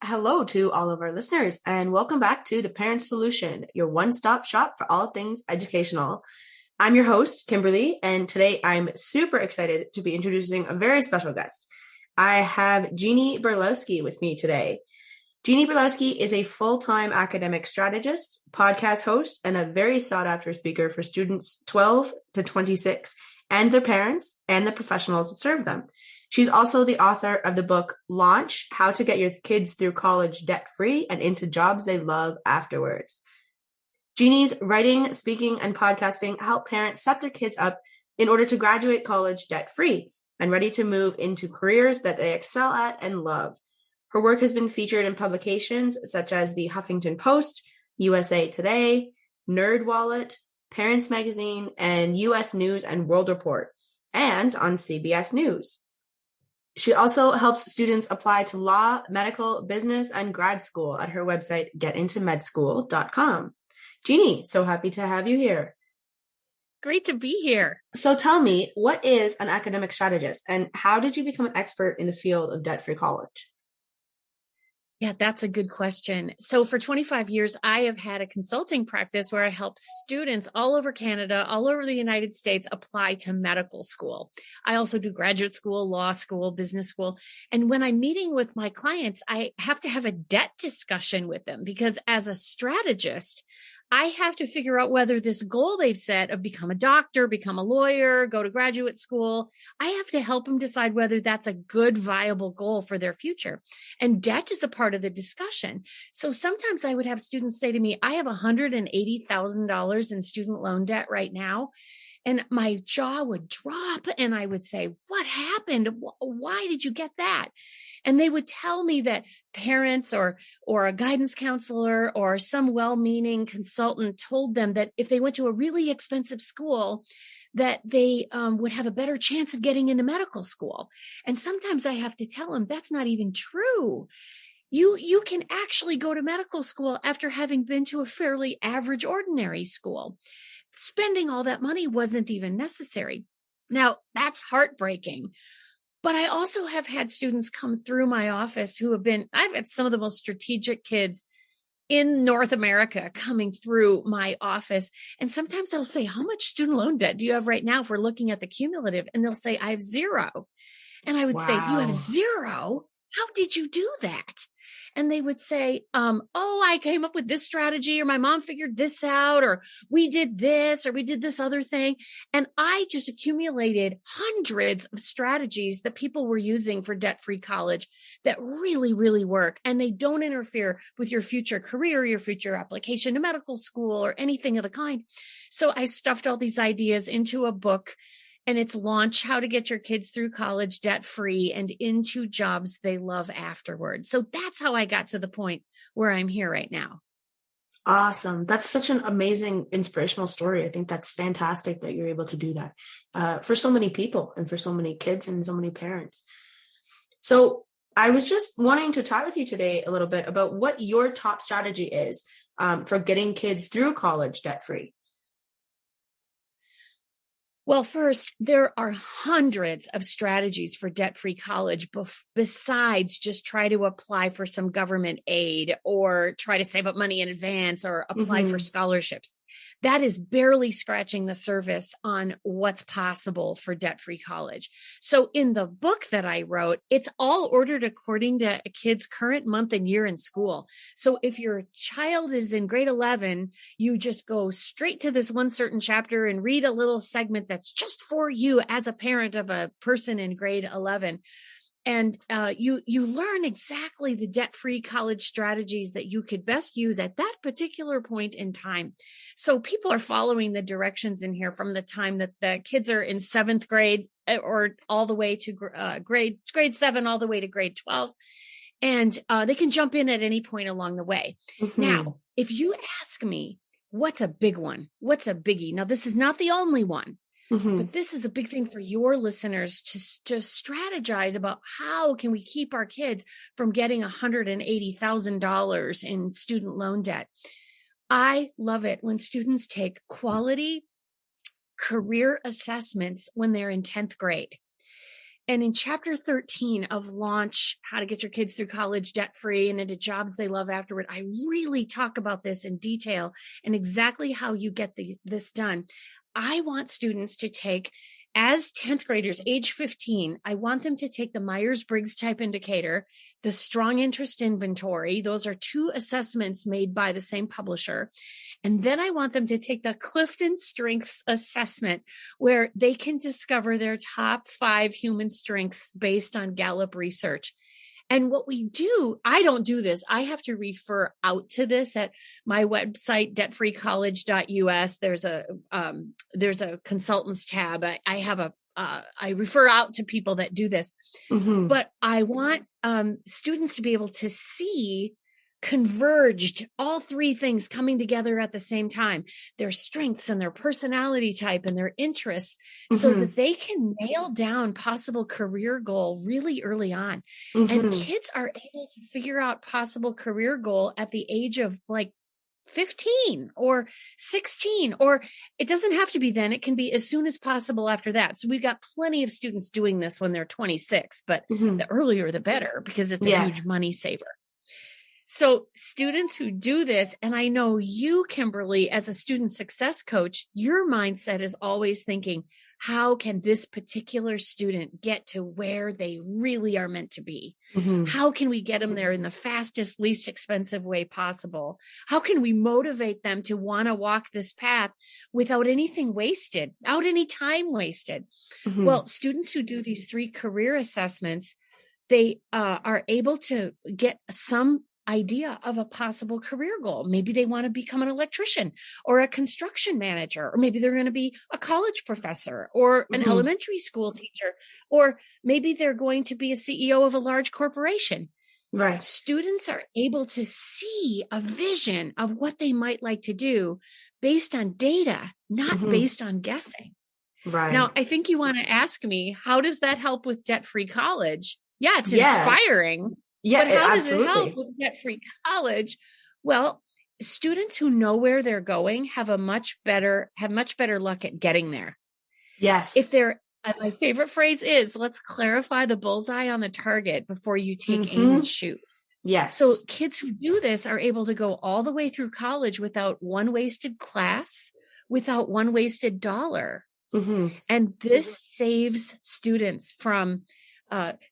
Hello to all of our listeners, and welcome back to The Parent Solution, your one-stop shop for all things educational. I'm your host, Kimberly, and today I'm super excited to be introducing a very special guest. I have Jeannie Berlowski with me today. Jeannie Berlowski is a full-time academic strategist, podcast host, and a very sought-after speaker for students 12 to 26 and their parents and the professionals that serve them. She's also the author of the book, Launch: How to Get Your Kids Through College Debt-Free and Into Jobs They Love Afterwards. Jeannie's writing, speaking, and podcasting help parents set their kids up in order to graduate college debt-free and ready to move into careers that they excel at and love. Her work has been featured in publications such as the Huffington Post, USA Today, NerdWallet, Parents Magazine, and U.S. News and World Report, and on CBS News. She also helps students apply to law, medical, business, and grad school at her website, getintomedschool.com. Jeannie, so happy to have you here. Great to be here. So tell me, what is an academic strategist, and how did you become an expert in the field of debt-free college? Yeah, that's a good question. So for 25 years, I have had a consulting practice where I help students all over Canada, all over the United States apply to medical school. I also do graduate school, law school, business school. And when I'm meeting with my clients, I have to have a debt discussion with them because as a strategist, I have to figure out whether this goal they've set of become a doctor, become a lawyer, go to graduate school, I have to help them decide whether that's a good, viable goal for their future. And debt is a part of the discussion. So sometimes I would have students say to me, I have $180,000 in student loan debt right now. And my jaw would drop and I would say, what happened? Why did you get that? And they would tell me that parents or a guidance counselor or some well-meaning consultant told them that if they went to a really expensive school, that they would have a better chance of getting into medical school. And sometimes I have to tell them that's not even true. You can actually go to medical school after having been to a fairly average, ordinary school. Spending all that money wasn't even necessary. Now, that's heartbreaking. But I also have had students come through my office I've had some of the most strategic kids in North America coming through my office. And sometimes they'll say, how much student loan debt do you have right now if we're looking at the cumulative? And they'll say, I have zero. And I would say, you have zero? How did you do that? And they would say, I came up with this strategy, or my mom figured this out, or we did this, or we did this other thing. And I just accumulated hundreds of strategies that people were using for debt-free college that really, really work. And they don't interfere with your future career, your future application to medical school, or anything of the kind. So I stuffed all these ideas into a book. And it's Launch: How to Get Your Kids Through College Debt-Free and Into Jobs They Love Afterwards. So that's how I got to the point where I'm here right now. Awesome. That's such an amazing, inspirational story. I think that's fantastic that you're able to do that for so many people and for so many kids and so many parents. So I was just wanting to chat with you today a little bit about what your top strategy is for getting kids through college debt-free. Well, first, there are hundreds of strategies for debt-free college besides just try to apply for some government aid or try to save up money in advance or apply for scholarships. That is barely scratching the surface on what's possible for debt-free college. So in the book that I wrote, it's all ordered according to a kid's current month and year in school. So if your child is in grade 11, you just go straight to this one certain chapter and read a little segment that's just for you as a parent of a person in grade 11. And you learn exactly the debt-free college strategies that you could best use at that particular point in time. So people are following the directions in here from the time that the kids are in 7th grade or all the way to grade 7, all the way to grade 12. And they can jump in at any point along the way. Now, if you ask me, what's a big one? What's a biggie? Now, this is not the only one. But this is a big thing for your listeners to strategize about how can we keep our kids from getting $180,000 in student loan debt. I love it when students take quality career assessments when they're in 10th grade. And in chapter 13 of Launch, How to Get Your Kids Through College Debt-Free and into Jobs They Love Afterward, I really talk about this in detail and exactly how you get this done. I want students to take, as 10th graders, age 15, I want them to take the Myers-Briggs type indicator, the strong interest inventory. Those are 2 assessments made by the same publisher. And then I want them to take the Clifton Strengths Assessment, where they can discover their top 5 human strengths based on Gallup research. And what we do, I don't do this. I have to refer out to this at my website, debtfreecollege.us. There's a consultants tab. I refer out to people that do this, but I want students to be able to see converged, all 3 things coming together at the same time, their strengths and their personality type and their interests, so that they can nail down possible career goal really early on. And kids are able to figure out possible career goal at the age of like 15 or 16, or it doesn't have to be then. It can be as soon as possible after that. So we've got plenty of students doing this when they're 26, but the earlier the better, because it's a huge money saver. So students who do this, and I know you, Kimberly, as a student success coach, your mindset is always thinking, how can this particular student get to where they really are meant to be? How can we get them there in the fastest, least expensive way possible? How can we motivate them to want to walk this path without anything wasted, without any time wasted? Well, students who do these 3 career assessments, they are able to get some idea of a possible career goal. Maybe they want to become an electrician or a construction manager, or maybe they're going to be a college professor or an elementary school teacher, or maybe they're going to be a CEO of a large corporation. Right. Students are able to see a vision of what they might like to do based on data, not based on guessing. Right. Now, I think you want to ask me, how does that help with debt-free college? Yeah, it's inspiring. Yeah, but how does it help with debt-free college? Well, students who know where they're going have much better luck at getting there. Yes. If they're, my favorite phrase is, let's clarify the bullseye on the target before you take aim and shoot. Yes. So kids who do this are able to go all the way through college without one wasted class, without one wasted dollar. And this saves students from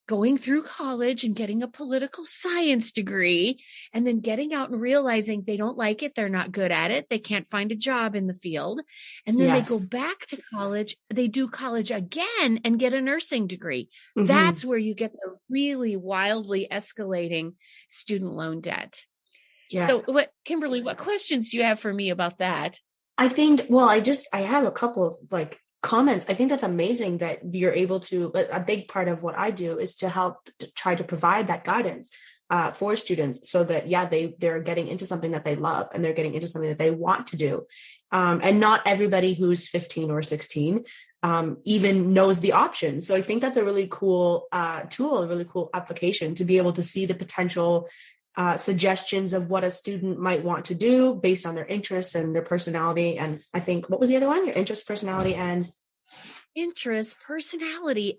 going through college and getting a political science degree, and then getting out and realizing they don't like it, they're not good at it, they can't find a job in the field. And then they go back to college, they do college again and get a nursing degree. That's where you get the really wildly escalating student loan debt. So Kimberly, what questions do you have for me about that? I think, I have a couple of comments. I think that's amazing that you're able to, a big part of what I do is to help to try to provide that guidance for students so that, they're getting into something that they love and they're getting into something that they want to do. And not everybody who's 15 or 16 even knows the options. So I think that's a really cool tool, a really cool application to be able to see the potential suggestions of what a student might want to do based on their interests and their personality. And I think, what was the other one? Your interest, personality,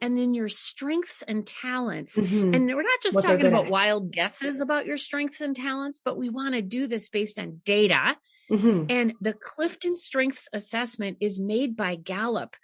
and then your strengths and talents. And we're not just talking about wild guesses about your strengths and talents, but we want to do this based on data. And the Clifton Strengths Assessment is made by Gallup,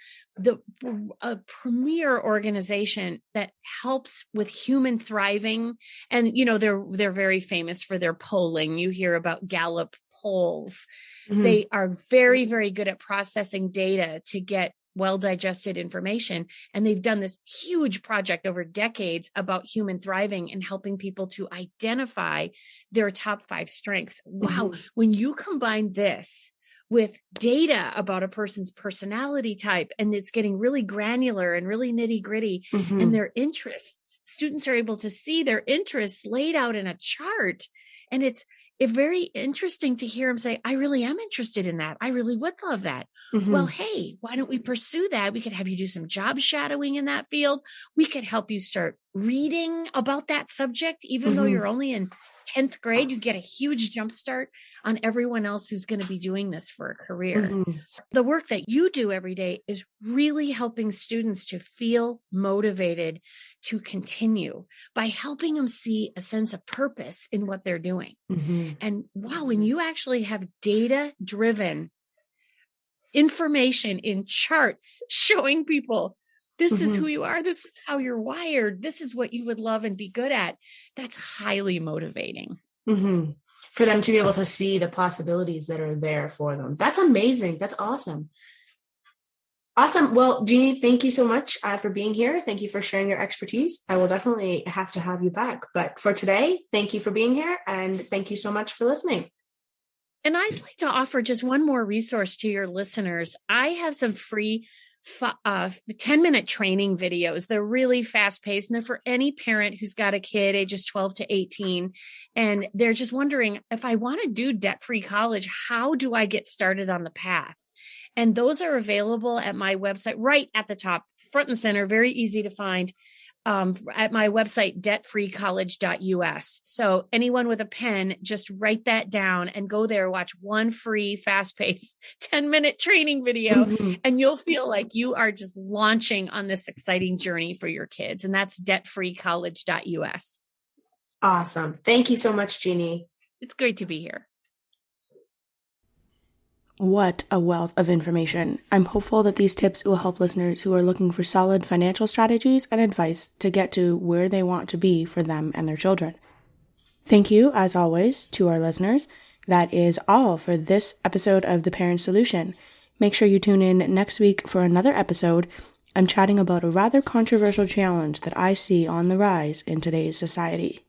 a premier organization that helps with human thriving. And, they're very famous for their polling. You hear about Gallup polls. They are very, very good at processing data to get well-digested information. And they've done this huge project over decades about human thriving and helping people to identify their top 5 strengths. Wow. When you combine this with data about a person's personality type, and it's getting really granular and really nitty-gritty, and their interests, students are able to see their interests laid out in a chart. And it's very interesting to hear them say, I really am interested in that. I really would love that. Well, hey, why don't we pursue that? We could have you do some job shadowing in that field. We could help you start reading about that subject, even though you're only in 10th grade, you get a huge jump start on everyone else who's going to be doing this for a career. Mm-hmm. The work that you do every day is really helping students to feel motivated to continue by helping them see a sense of purpose in what they're doing. Mm-hmm. And wow, when you actually have data-driven information in charts showing people this is who you are, this is how you're wired, this is what you would love and be good at, that's highly motivating. Mm-hmm. For them to be able to see the possibilities that are there for them. That's amazing. That's awesome. Awesome. Well, Jeannie, thank you so much for being here. Thank you for sharing your expertise. I will definitely have to have you back. But for today, thank you for being here. And thank you so much for listening. And I'd like to offer just one more resource to your listeners. I have some free 10-minute training videos. They're really fast paced, and they're for any parent who's got a kid ages 12 to 18. And they're just wondering, if I want to do debt-free college, how do I get started on the path? And those are available at my website, right at the top, front and center, very easy to find. At my website, debtfreecollege.us. So anyone with a pen, just write that down and go there, watch one free fast-paced 10-minute training video, and you'll feel like you are just launching on this exciting journey for your kids. And that's debtfreecollege.us. Awesome. Thank you so much, Jeannie. It's great to be here. What a wealth of information. I'm hopeful that these tips will help listeners who are looking for solid financial strategies and advice to get to where they want to be for them and their children. Thank you, as always, to our listeners. That is all for this episode of The Parent Solution. Make sure you tune in next week for another episode. I'm chatting about a rather controversial challenge that I see on the rise in today's society.